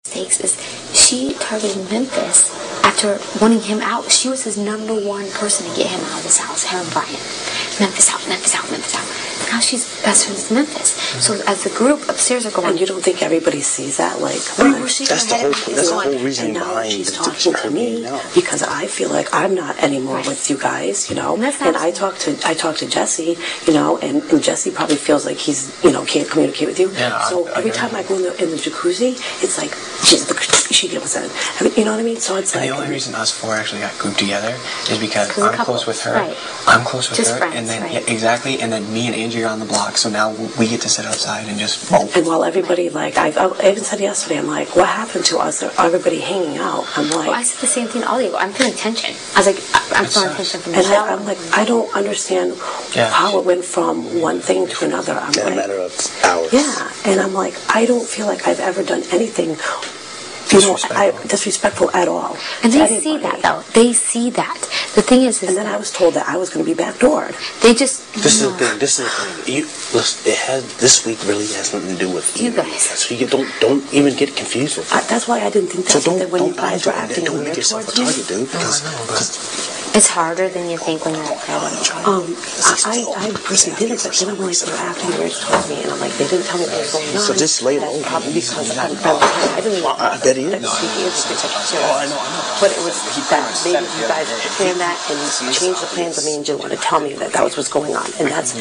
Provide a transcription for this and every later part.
mistakes is she targeted Memphis after wanting him out. She was his #1 person to get him out of this house, her and Brian. Memphis out, Memphis out, Memphis out. Now she's best friends with Memphis. So as the group upstairs are going... And you don't think everybody sees that? Like, come on. That's the whole reason behind she's talking to me because I feel like I'm not anymore with you guys, you know. And I talked to Jessie, you know, and Jessie probably feels like he's, you know, can't communicate with you. Yeah, so every time I go in the jacuzzi, it's like she gets in. I mean, you know what I mean? So it's like... The only reason us four actually got grouped together is because I'm close with her. Right. I'm close with just her. Friends, and then, right. yeah, exactly. And then me and Angie are on the block. So now we get to sit outside and just vote. And while everybody, like, I even said yesterday, I'm like, what happened to us? Everybody hanging out. I'm like... Well, I said the same thing to all of you. I'm feeling tension. I was like, I'm feeling tension from and Michelle. I'm like, I don't understand how it went from one thing to another. I'm in like, a matter of hours. Yeah. And I'm like, I don't feel like I've ever done anything... disrespectful at all. And they see that, though. They see that. The thing is and then I was told that I was going to be backdoored. They just... This is the thing. This is the thing. This week really has nothing to do with you guys. So you don't even get confused with it. That's why I didn't think that. So when you guys were acting don't weird make yourself a towards me. target, dude. Because It's harder than you think when you're a kid. I personally didn't, but then I'm like, they're acting weird towards me, and I'm like, they didn't tell me what was going on. So just lay it over. Probably because I'm I didn't even I bet he is. I know. But it was that maybe you guys planned that and changed the plans of me and Jill want to tell me that was what's going on, and that's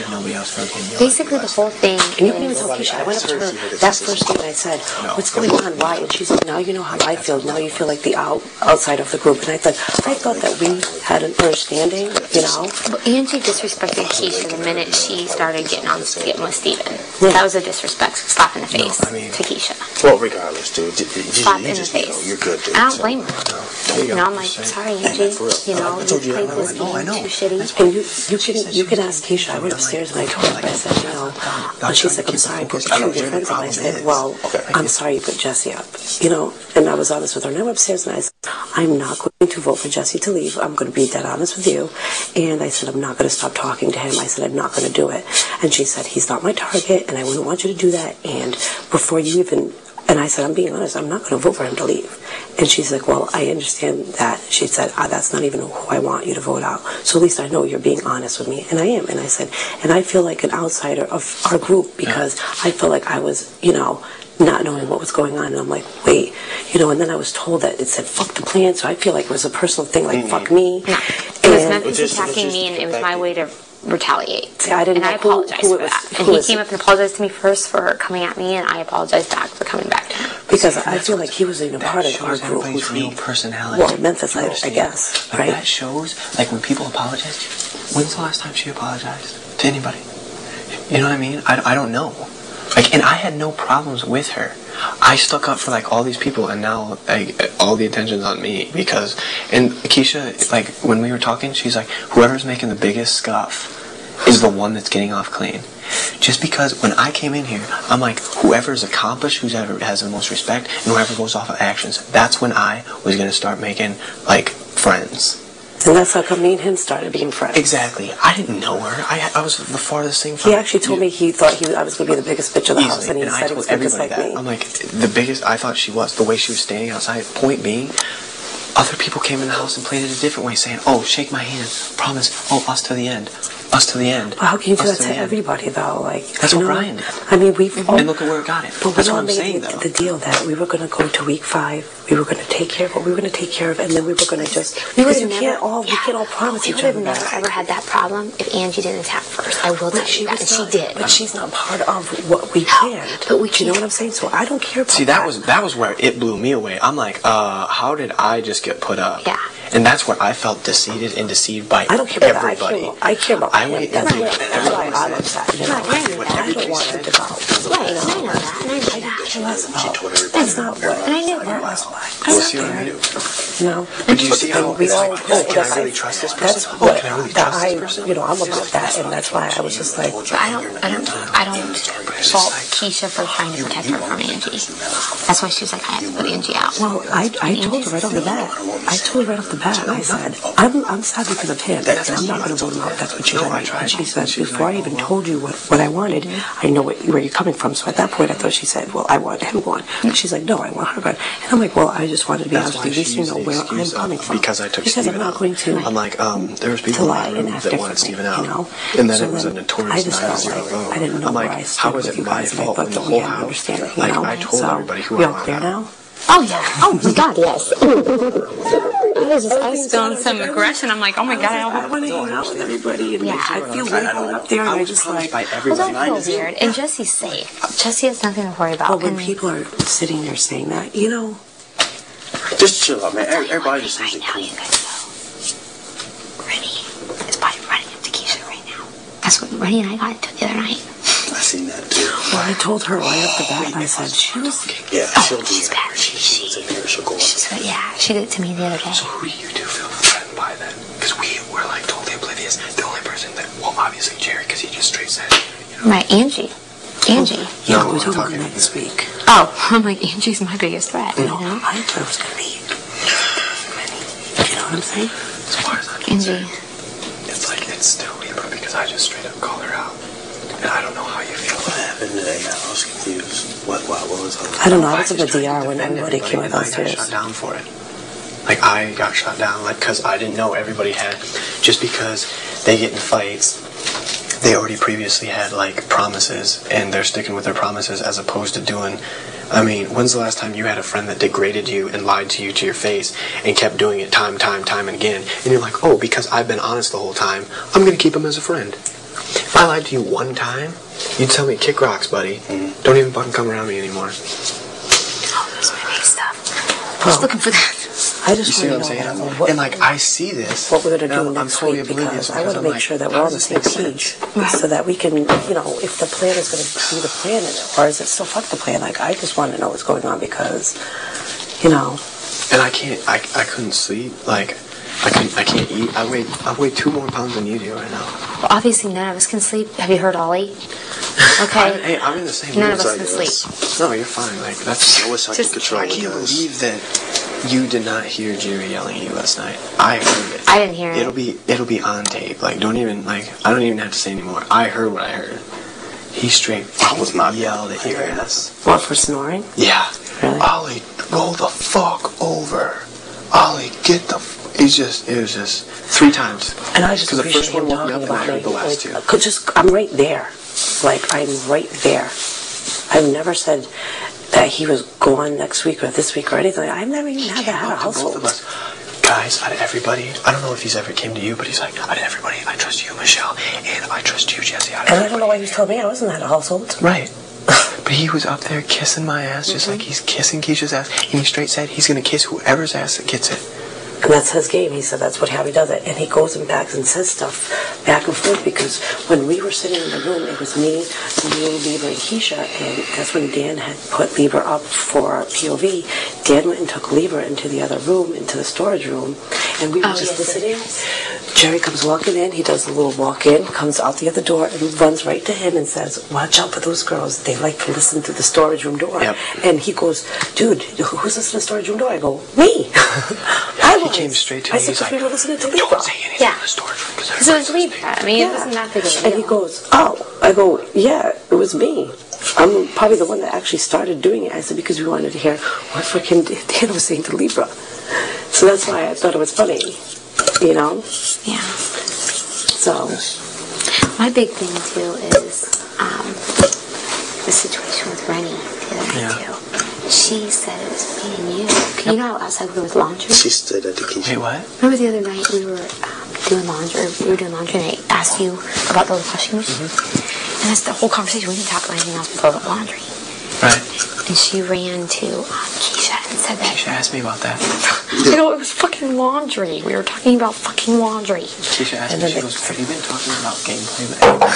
basically the whole thing. And you can even tell Keisha. I went up to her that first day and I said, "What's going on? Why?" And she's like, "Now you know how I feel. Now you feel like the outside of the group." And I thought that we had an understanding, you know. But Angie disrespected Keisha the minute she started getting with Steven. Yeah. That was a disrespect, slap in the face to Keisha. Well, regardless, dude, slap in the face. You're good, dude. I don't blame her. You know, I'm like, sorry, Angie. You know, you played this game too shitty. And you can ask Keisha. I went upstairs and I told her. I said, you know, and she's like, I'm sorry, but you're friends. And I said, well, I'm sorry you put Jessie up. You know, and I was honest with her. And I went upstairs and I said, I'm not going to vote for Jessie to leave. I'm going to be dead honest with you. And I said, I'm not going to stop talking to him. I said, I'm not going to do it. And she said, he's not my target, and I wouldn't want you to do that. And before you even... And I said, I'm being honest, I'm not going to vote for him to leave. And she's like, well, I understand that. She said, that's not even who I want you to vote out. So at least I know you're being honest with me. And I am. And I said, and I feel like an outsider of our group because I felt like I was, you know, not knowing what was going on. And I'm like, wait, you know, and then I was told that it said, fuck the plan. So I feel like it was a personal thing, like, fuck me. No. It was Memphis attacking me, and it was my way to retaliate. Yeah, I didn't know I apologized for was, that. And he came up and apologized to me first for coming at me, and I apologized back for coming back to him. Because I feel like he was even a part of our group. Everybody's real personality. Well, Memphis, I guess, but right? That shows, like, when people apologize, when's the last time she apologized to anybody? You know what I mean? I don't know. Like, and I had no problems with her. I stuck up for, like, all these people, and now, like, all the attention's on me because, and Keisha, like, when we were talking, she's like, whoever's making the biggest scuff is the one that's getting off clean. Just because when I came in here, I'm like, whoever's accomplished, whoever has the most respect, and whoever goes off of actions, that's when I was going to start making, like, friends. And that's how come me and him started being friends. Exactly. I didn't know her. I was the farthest thing from her. He actually told me he thought I was going to be the biggest bitch of the house, and he said he was going to just like me. I'm like, the biggest, I thought she was, the way she was standing outside, point being, other people came in the house and played it a different way, saying, oh, shake my hand, promise, oh, us to the end. Us to the end. Well, how can you do that to everybody, though? Like, that's what Brian did. I mean, we've and look at where it got it. But that's we what all I'm saying, made though. The deal that we were going to go to week 5. We were going to take care of what we were going to take care of, and then we were going to just. Because we can't all promise each other. We would have never ever had that problem if Angie didn't attack first. I will tell you that, and she did. But she's not part of what we planned. But you know what I'm saying? So I don't care about See, that was where it blew me away. I'm like, how did I just get put up? Yeah. And that's what I felt deceived and deceived by I don't care about everybody. That. I care about everybody. That's why I'm upset. You know? I know that. I don't want him to go. Right, and I know that. And I know that. That's not what. And I knew that. You know? But do you see how we all can I really trust this person? That's what can I really trust this person? You know, I'm about that, and that's why I was just like. But I don't fault Keisha for trying to protect her from Angie. That's why she was like, I have to put Angie out. Well, I told her right off the bat. I said, I'm sad because of him, and I'm not going to vote him out. That's what she told me. And she said, before I even told you what I wanted, I know where you're coming from. So at that point, I thought she said, well, I want him gone. And she's like, no, I want her gone. And I'm like, well, I just wanted to be honest with you. At least you know where I'm coming from. Because I took Because Steven I'm not going to. I'm like, there was people in my room that wanted Steven out. And then it was a notorious 9-0 vote. I didn't know I'm where like, I stood how is with it you my guys, and I fault thought when the that we whole had an house, understanding, you like, know? I told everybody who we I all clear wanted out. now? Oh yeah. Oh my God, yes. I was feeling some aggression. I'm like, oh my God, I want to hang out with everybody, and I feel weird going up there, and I just like. Well, don't feel weird. And Jessie's safe. Jessie has nothing to worry about. But when people are sitting there saying that, you know. Just chill out, man. Everybody just needs to now, you guys know. Rennie is probably running into Keisha right now. That's what Rennie and I got into the other night. I seen that too. Well, I told her right off the bat, I said, she was. Yeah, she'll do She's that. bad. She's in here, she'll go up. Yeah, she did it to me the other day. So who do you two feel threatened by then? Because we were like totally oblivious. The only person that, well, obviously Jerry, because he just straight said, you know. Right, Angie. Angie. Yeah, No, we're I'm talking talking next week. Oh, I'm like, Angie's my biggest threat. No, I thought it was going to be many. You know what I'm saying? As far as I'm Angie. concerned, it's like, it's still Libra because I just straight up call her out. And I don't know how you feel. What happened today? I was confused. What was I don't know. I was at the just tried to DR when defend everybody came and out I got downstairs. shut down for it. Like, I got shut down, like, because I didn't know everybody had, just because they get in fights, they already previously had, like, promises, and they're sticking with their promises as opposed to doing, I mean, when's the last time you had a friend that degraded you and lied to you to your face and kept doing it time and again, and you're like, oh, because I've been honest the whole time, I'm going to keep him as a friend. If I lied to you one time, you'd tell me, kick rocks, buddy. Don't even fucking come around me anymore. Oh, there's my big stuff. I was looking for that. I just You see what I'm want to saying? know what, And like, I see this. what we're going to do and next I'm totally week, oblivious because I want to I'm make like, sure that how we're on does the this same make page, sense? so that we can, you know, if the plan is going to be the plan, or is it still fuck the plan? Like, I just want to know what's going on because, you know. And I couldn't sleep. Like, I can't eat. I weigh 2 more pounds than you do right now. Well, obviously none of us can sleep. Have you heard Ollie? Okay. I'm in the same None mood of us as can I sleep. guess. No, you're fine. Like, that's. I wish I could control I it, can't guys. believe that you did not hear Jerry yelling at you last night. I heard it. I didn't hear it. It'll be on tape. Like, I don't even have to say anymore. I heard what I heard. He straight I was not yelled at your ass. What, for snoring? Yeah. Really? Ollie, roll the fuck over. Ollie, get the. It was just 3 times. And I just because the appreciate first one him woke me up talking and I about heard me. the last 2. Like, I'm right there. Like, I'm right there. I've never said that he was gone next week or this week or anything. I've never even had that at a household. Both of us. Guys, out of everybody, I don't know if he's ever came to you, but he's like, out of everybody, I trust you, Michelle, and I trust you, Jessie. Out of And I don't know why he told me I wasn't at a household. Right. But he was up there kissing my ass, just like he's kissing Keisha's ass, and he straight said he's going to kiss whoever's ass that gets it. And that's his game. He said that's what how he does it. And he goes and backs and says stuff back and forth because when we were sitting in the room, it was me, you, Lieber, and Keisha, and that's when Dan had put Lieber up for POV. Dan went and took Lieber into the other room, into the storage room, and we were just listening. Jerry comes walking in, he does a little walk in, comes out the other door, and runs right to him and says, watch out for those girls. They like to listen to the storage room door. Yep. And he goes, dude, who's listening to the storage room door? I go, me. He came straight to me. I said, He's like, we were listening to Libra. don't say anything Yeah. in the storage room. Because it was Libra. I mean, it wasn't that big of a deal. And he goes, oh. I go, yeah, it was me. I'm probably the one that actually started doing it. I said, because we wanted to hear what freaking Dan was saying to Libra. So that's why I thought it was funny, you know? Yeah. So. My big thing, too, is the situation with Rennie the other night, too. She said it was me and you. You know how outside we were with laundry? She stood at the kitchen. Wait, what? Remember the other night we were doing laundry, and I asked you about the washing machine? And that's the whole conversation. We didn't talk about anything else but laundry. Right. And she ran to Keisha and said that. Keisha asked me about that. You know, it was fucking laundry. We were talking about fucking laundry. Keisha asked And me, then she goes, have you been talking about gameplay with anybody?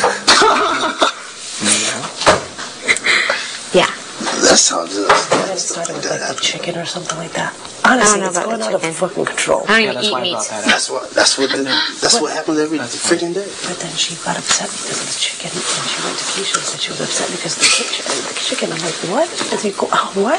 Yeah. That sounds just. It started with like the chicken or something like that. Honestly, it's going out of fucking control. I don't Yeah, even that's why eat I meat. brought that up. That's what happens every freaking day. But then she got upset because of the chicken, and she went to Keisha and said she was upset because of the chicken. I'm like, what? And so you go, oh, what?